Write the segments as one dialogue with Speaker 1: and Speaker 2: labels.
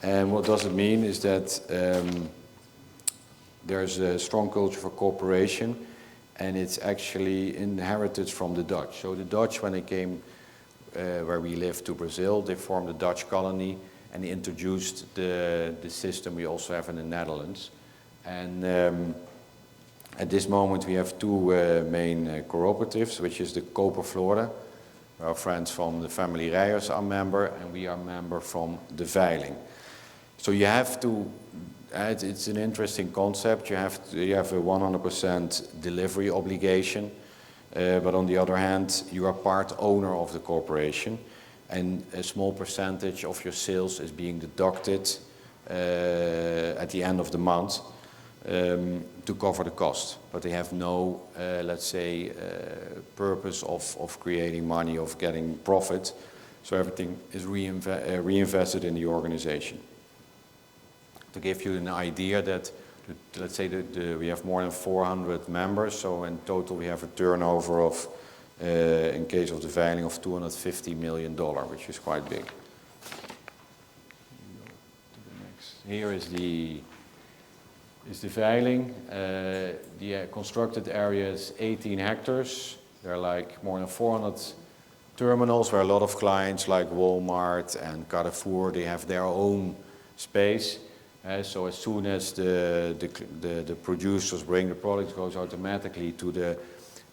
Speaker 1: And what does it mean is that there's a strong culture for cooperation, and it's actually inherited from the Dutch. So the Dutch, when they came where we live to Brazil, they formed a Dutch colony and they introduced the system we also have in the Netherlands. And at this moment we have two main cooperatives, which is the Koper Flora. Our friends from the family Rijers are member, and we are member from the Veiling. So you have to, it's an interesting concept. You have a 100% delivery obligation, but on the other hand, you are part owner of the corporation, and a small percentage of your sales is being deducted at the end of the month to cover the cost. But they have no, let's say, purpose of creating money, of getting profit. So everything is reinvested in the organization. To give you an idea that, let's say we have more than 400 members, so in total we have a turnover of, in case of the Veiling, of $250 million, which is quite big. Here is the Veiling. The constructed area is 18 hectares. There are like more than 400 terminals where a lot of clients like Walmart and Carrefour, they have their own space. So as soon as the producers bring the products, it goes automatically to the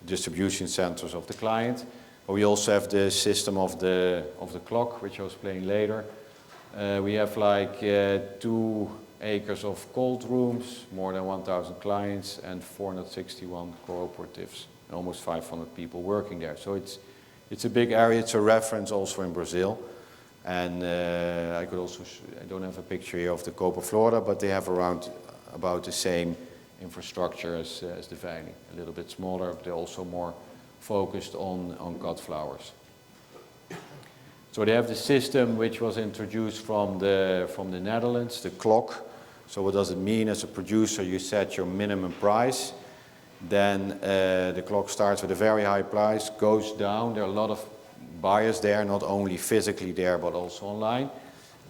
Speaker 1: distribution centers of the client. But we also have the system of the clock, which I was playing later. We have like 2 acres of cold rooms, more than 1,000 clients, and 461 cooperatives, and almost 500 people working there. So it's a big area. It's a reference also in Brazil. And I could also, I don't have a picture here of the Koper Flora, but they have about the same infrastructure as the Veiling. A little bit smaller, but they're also more focused on cut flowers. So they have the system which was introduced from the Netherlands, the clock. So what does it mean? As a producer, you set your minimum price. Then the clock starts with a very high price, goes down. There are a lot of buyers there, not only physically there, but also online.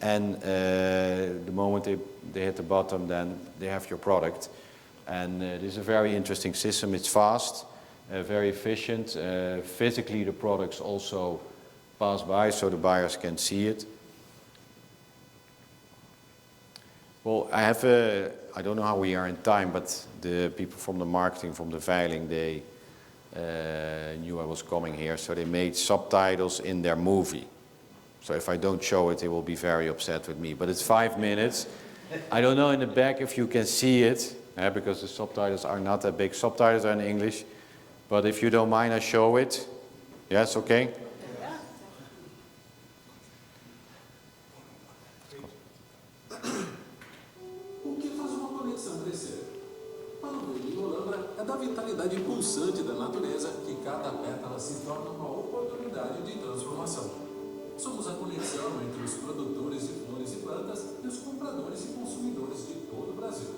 Speaker 1: And the moment they hit the bottom, then they have your product. And this is a very interesting system. It's fast, very efficient. Physically, the products also pass by, so the buyers can see it. Well, I don't know how we are in time, but the people from the marketing, from the Veiling, they knew I was coming here, so they made subtitles in their movie. So if I don't show it, they will be very upset with me. But it's 5 minutes. I don't know in the back if you can see it, because the subtitles are not that big. Subtitles are in English. But if you don't mind, I show it. Yes, okay?
Speaker 2: Vitalidade pulsante da natureza, que cada pétala se torna uma oportunidade de transformação. Somos a conexão entre os produtores de flores e plantas e os compradores e consumidores de todo o Brasil.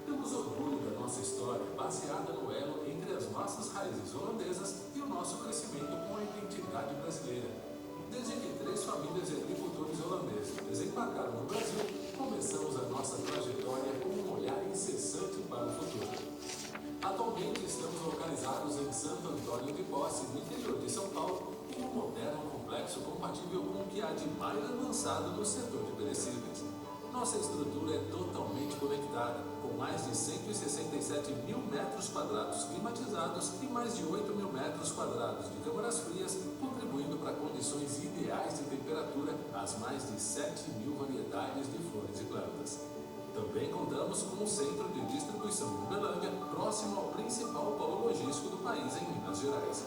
Speaker 2: Temos orgulho da nossa história, baseada no elo entre as nossas raízes holandesas e o nosso crescimento com a identidade brasileira. Desde que 3 famílias de agricultores holandeses desembarcaram no Brasil, começamos a nossa trajetória com um olhar incessante para o futuro. Atualmente estamos localizados em Santo Antônio de Posse, no interior de São Paulo, em um moderno complexo compatível com o que há de mais avançado no setor de perecíveis. Nossa estrutura é totalmente conectada, com mais de 167 mil metros quadrados climatizados e mais de 8 mil metros quadrados de câmaras frias, contribuindo para condições ideais de temperatura às mais de 7 mil variedades de flores e plantas. Também contamos com um centro de distribuição em Uberlândia, próximo ao principal polo logístico do país, em Minas Gerais.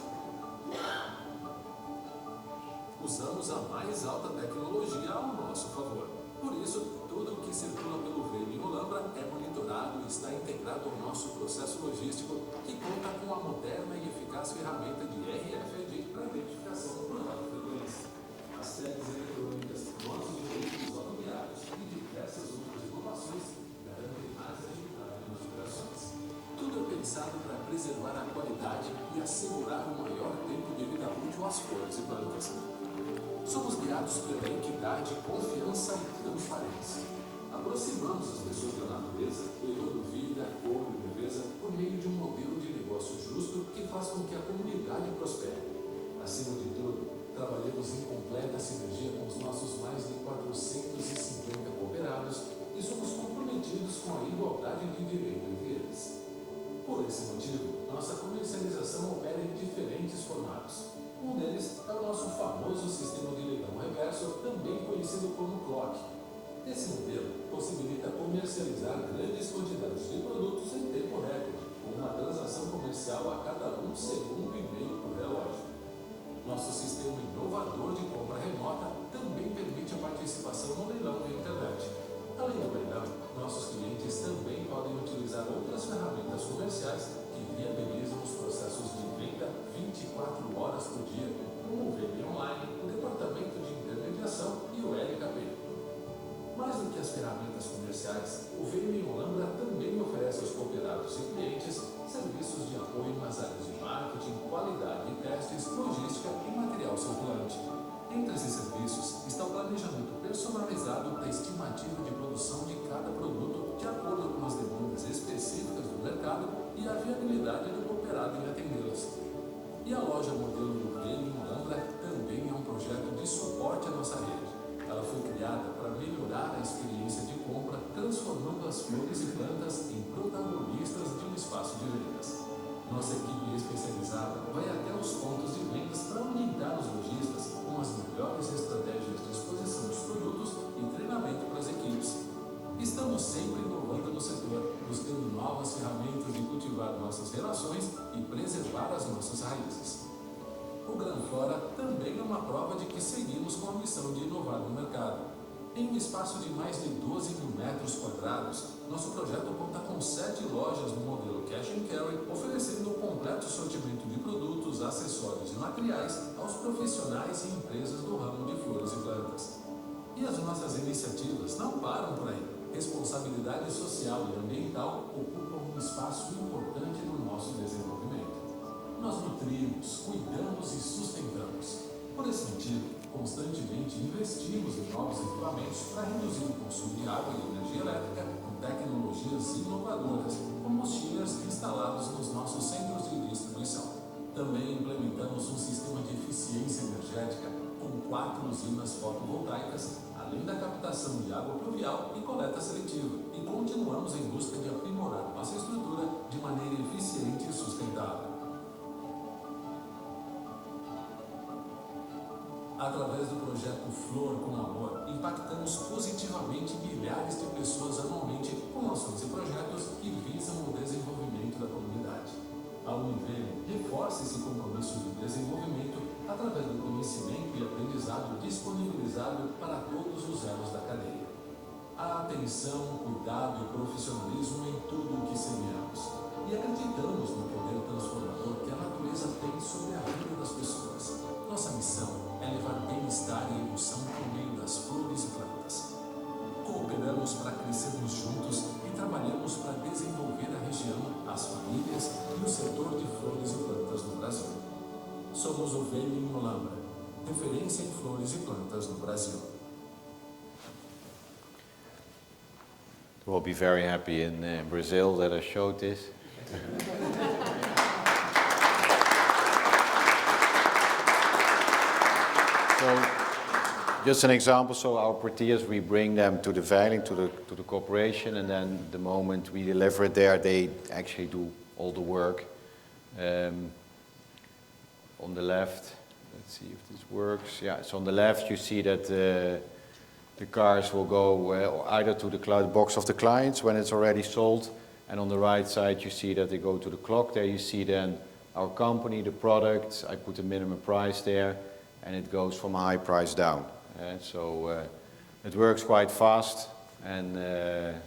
Speaker 2: Usamos a mais alta tecnologia ao nosso favor. Por isso, tudo o que circula pelo Veiling Olambra é monitorado e está integrado ao nosso processo logístico, que conta com a moderna e eficaz ferramenta de RFID para identificação por radiofrequência. As séries eletrônicas, nozes de veículos rodoviários e diversas outras inovações garantem mais agilidade nas operações. Tudo é pensado para preservar a qualidade e assegurar o maior tempo de vida útil às flores e plantas. Somos guiados pela equidade, confiança e transparência. conhecido como clock. Esse modelo possibilita comercializar grandes quantidades de produtos em tempo recorde, com uma transação comercial a cada 1,5 segundos por relógio. Nosso sistema inovador de compra remota também permite a participação no leilão na internet. Além do leilão, nossos clientes também podem utilizar outras ferramentas comerciais que viabilizam os processos de venda 24 horas por dia, como o VB Online, o Departamento de Intermediação e o LKP. Mais do que as ferramentas comerciais, o Vivian Loges também oferece aos cooperados e clientes serviços de apoio nas áreas de marketing, qualidade e testes, logística e material circulante. Entre esses serviços está o planejamento personalizado da estimativa de produção de cada produto de acordo com as demandas específicas do mercado e a viabilidade do cooperado em atendê-las. E a loja modelo do Vivian Loges também é um projeto de suporte à nossa rede. Ela foi criada para melhorar a experiência de compra, transformando as flores e plantas em protagonistas de um espaço de vendas. Nossa equipe especializada vai até os pontos de vendas para orientar os lojistas com as melhores estratégias de exposição dos produtos e treinamento para as equipes. Estamos sempre inovando no setor, buscando novas ferramentas de cultivar nossas relações e preservar as nossas raízes. O Gran Flora também é uma prova de que seguimos com a missão de inovar no mercado. Em um espaço de mais de 12 mil metros quadrados, nosso projeto conta com 7 lojas no modelo Cash and Carry, oferecendo um completo sortimento de produtos, acessórios e materiais aos profissionais e empresas do ramo de flores e plantas. E as nossas iniciativas não param por aí. Responsabilidade social e ambiental ocupam um espaço importante no nosso desenvolvimento. Nós nutrimos, cuidamos e sustentamos. Por esse motivo, constantemente investimos em novos equipamentos para reduzir o consumo de água e energia elétrica com tecnologias inovadoras, como os chillers instalados nos nossos centros de distribuição. Também implementamos um sistema de eficiência energética com 4 usinas fotovoltaicas, além da captação de água pluvial e coleta seletiva, e continuamos em busca de aprimorar nossa estrutura de maneira eficiente e sustentável. Através do projeto Flor com Amor, impactamos positivamente milhares de pessoas anualmente com ações e projetos que visam o desenvolvimento da comunidade. A Univeio reforça esse compromisso de desenvolvimento através do conhecimento e aprendizado disponibilizado para todos os elos da cadeia. A atenção, cuidado e profissionalismo em tudo o que semeamos. E acreditamos no poder transformador que a natureza tem sobre a vida das pessoas. Nossa missão é levar bem-estar e emoção por meio das flores e plantas. Cooperamos para crescermos juntos e trabalhamos para desenvolver a região, as famílias e o setor de flores e plantas no Brasil. Somos o Vivian Loges, referência em flores e plantas no Brasil.
Speaker 1: We'll be very happy in Brazil that I showed this. So, just an example, so our Proteas, we bring them to the veiling, to the corporation, and then the moment we deliver it there, they actually do all the work. On the left, let's see if this works. Yeah, so on the left you see that the cars will go either to the box of the clients when it's already sold, and on the right side you see that they go to the clock. There you see then our company, the product. I put a minimum price there, and it goes from a high price down. So it works quite fast, and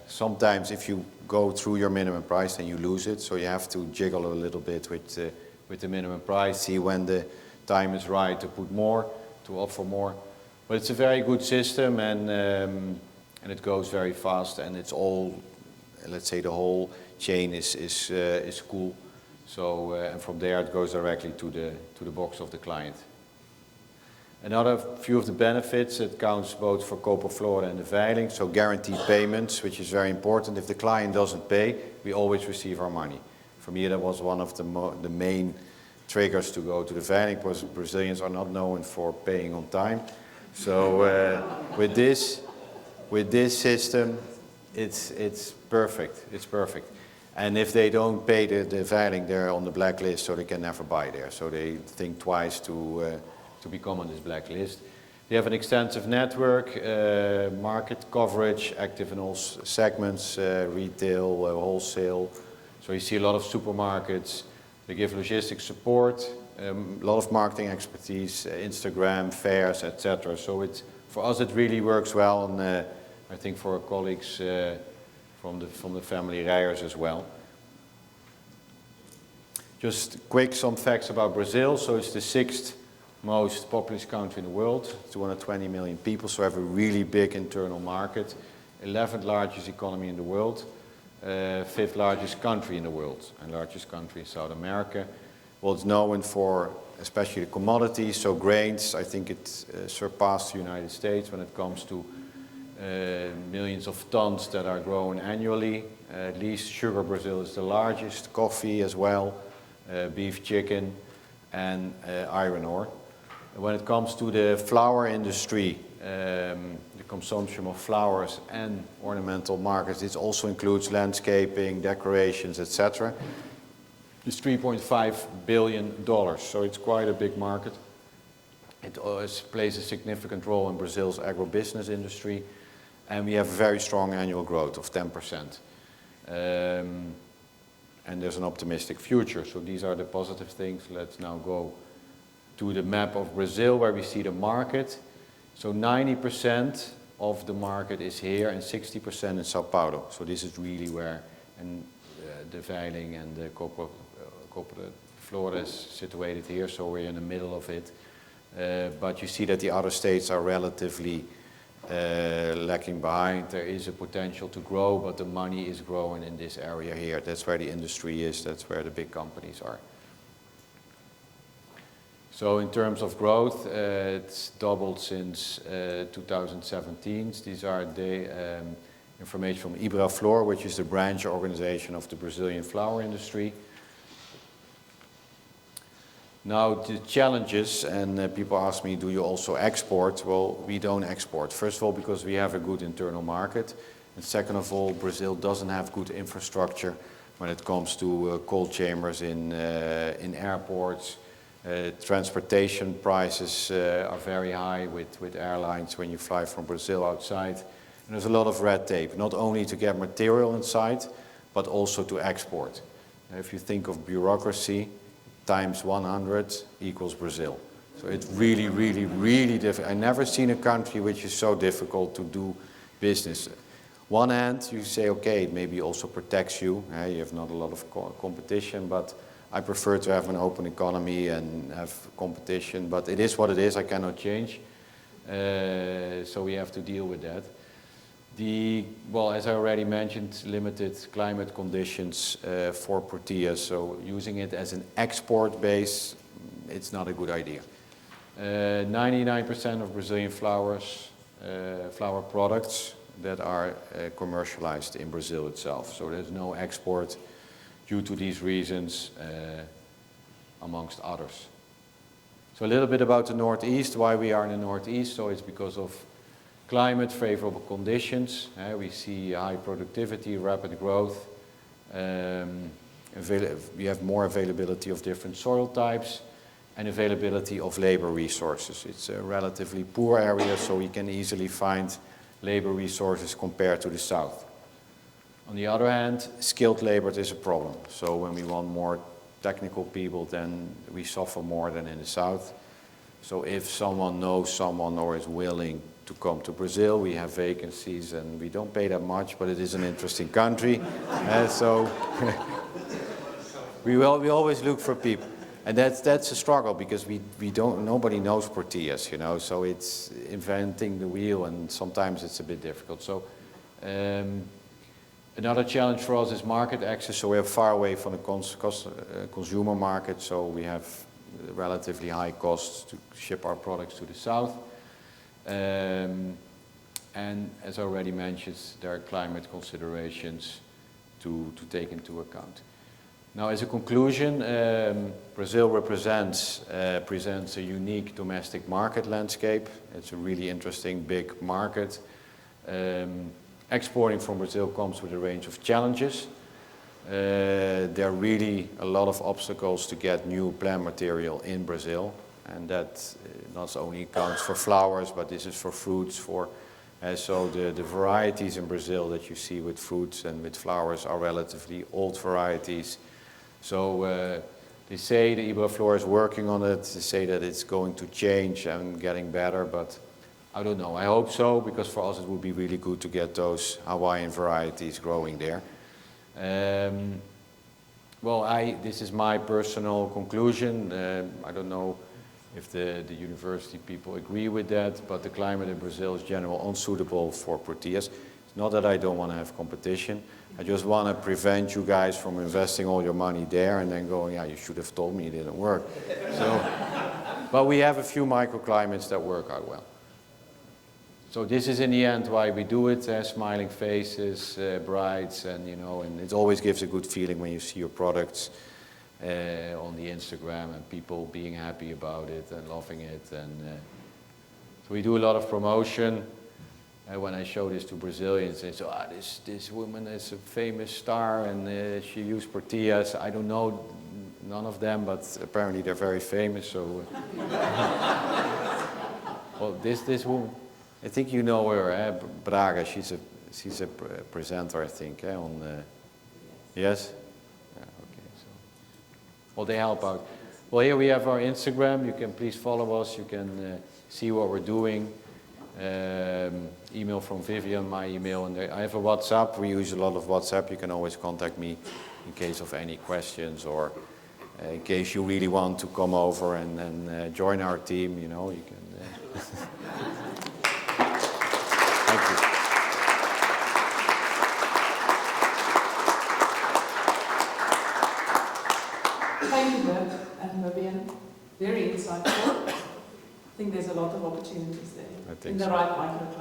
Speaker 1: sometimes if you go through your minimum price, then you lose it. So you have to jiggle a little bit with the minimum price, see when the time is right to put more, to offer more. But it's a very good system, and it goes very fast, and it's all, let's say, the whole chain is cool. So and from there it goes directly to the box of the client. Another few of the benefits, it counts both for Copa Flora and the veiling, so guaranteed payments, which is very important. If the client doesn't pay, we always receive our money. For me, that was one of the main triggers to go to the veiling, because Brazilians are not known for paying on time. So with this system, it's perfect. It's perfect. And if they don't pay the veiling, they're on the blacklist, so they can never buy there. So they think twice to become on this blacklist. They have an extensive network, market coverage, active in all segments, retail, wholesale. So you see a lot of supermarkets. They give logistics support, a lot of marketing expertise, Instagram, fairs, etc. So for us it really works well, and I think for our colleagues from the family Rijers as well. Just quick some facts about Brazil. So it's the 6th most populous country in the world, 220 million people, so have a really big internal market, 11th largest economy in the world, 5th largest country in the world, and largest country in South America. Well, it's known for especially the commodities, so grains. I think it surpassed the United States when it comes to millions of tons that are grown annually. At least sugar, Brazil is the largest, coffee as well, beef, chicken, and iron ore. When it comes to the flower industry, the consumption of flowers and ornamental markets, this also includes landscaping, decorations, etc. It's $3.5 billion, so it's quite a big market. It always plays a significant role in Brazil's agribusiness industry, and we have very strong annual growth of 10%. And there's an optimistic future, so these are the positive things. Let's now go to the map of Brazil where we see the market. So 90% of the market is here and 60% in Sao Paulo. So this is really where the Veiling and the Copa Flora is situated here, so we're in the middle of it. But you see that the other states are relatively lacking behind. There is a potential to grow, but the money is growing in this area here. That's where the industry is, that's where the big companies are. So in terms of growth, it's doubled since 2017. These are the information from Ibraflor, which is the branch organization of the Brazilian flower industry. Now the challenges, and people ask me, do you also export? Well, we don't export. First of all, because we have a good internal market. And second of all, Brazil doesn't have good infrastructure when it comes to cold chambers in airports. Transportation prices are very high with airlines when you fly from Brazil outside. And there's a lot of red tape, not only to get material inside, but also to export. If you think of bureaucracy, times 100 equals Brazil. So it's really, really, really difficult. I've never seen a country which is so difficult to do business. One hand, you say, okay, it maybe also protects you. You have not a lot of competition, but I prefer to have an open economy and have competition, but it is what it is, I cannot change. So we have to deal with that. Well, as I already mentioned, limited climate conditions for Proteas, so using it as an export base, it's not a good idea. 99% of Brazilian flower products that are commercialized in Brazil itself, so there's no export due to these reasons, amongst others. So a little bit about the Northeast, why we are in the Northeast. So it's because of climate, favorable conditions. We see high productivity, rapid growth. We have more availability of different soil types and availability of labor resources. It's a relatively poor area, so we can easily find labor resources compared to the south. On the other hand, skilled labor is a problem. So when we want more technical people, then we suffer more than in the south. So if someone knows someone or is willing to come to Brazil, we have vacancies and we don't pay that much, but it is an interesting country. So we always look for people. And that's a struggle because nobody knows Proteas, you know, so it's inventing the wheel and sometimes it's a bit difficult. So another challenge for us is market access, so we are far away from the consumer market, so we have relatively high costs to ship our products to the south. And as I already mentioned, there are climate considerations to take into account. Now, as a conclusion, Brazil presents a unique domestic market landscape. It's a really interesting big market. Exporting from Brazil comes with a range of challenges. There are really a lot of obstacles to get new plant material in Brazil, and that not only counts for flowers, but this is for fruits, so the varieties in Brazil that you see with fruits and with flowers are relatively old varieties. So they say the Iberflora is working on it. They say that it's going to change and getting better, but I don't know. I hope so, because for us it would be really good to get those Hawaiian varieties growing there. Well, this is my personal conclusion. I don't know if the university people agree with that, but the climate in Brazil is generally unsuitable for Proteas. It's not that I don't want to have competition. I just want to prevent you guys from investing all your money there and then going, yeah, you should have told me it didn't work. But we have a few microclimates that work out well. So this is in the end why we do it, smiling faces, brides, and and it always gives a good feeling when you see your products on the Instagram and people being happy about it and loving it. And so we do a lot of promotion. When I show this to Brazilians, they say, this woman is a famous star and she used Proteas. I don't know none of them, but apparently they're very famous. So, well, this woman, I think you know her, Braga. She's a presenter, I think, on. Yes. Yeah, okay. So, well, they help out. Well, here we have our Instagram. You can please follow us. You can see what we're doing. Email from Vivian, my email, and I have a WhatsApp. We use a lot of WhatsApp. You can always contact me in case of any questions, or in case you really want to come over and join our team. You can. Thank you.
Speaker 3: Thank you, Bert and Vivian. Very insightful. I think there's a lot of opportunities there in the right microclimate.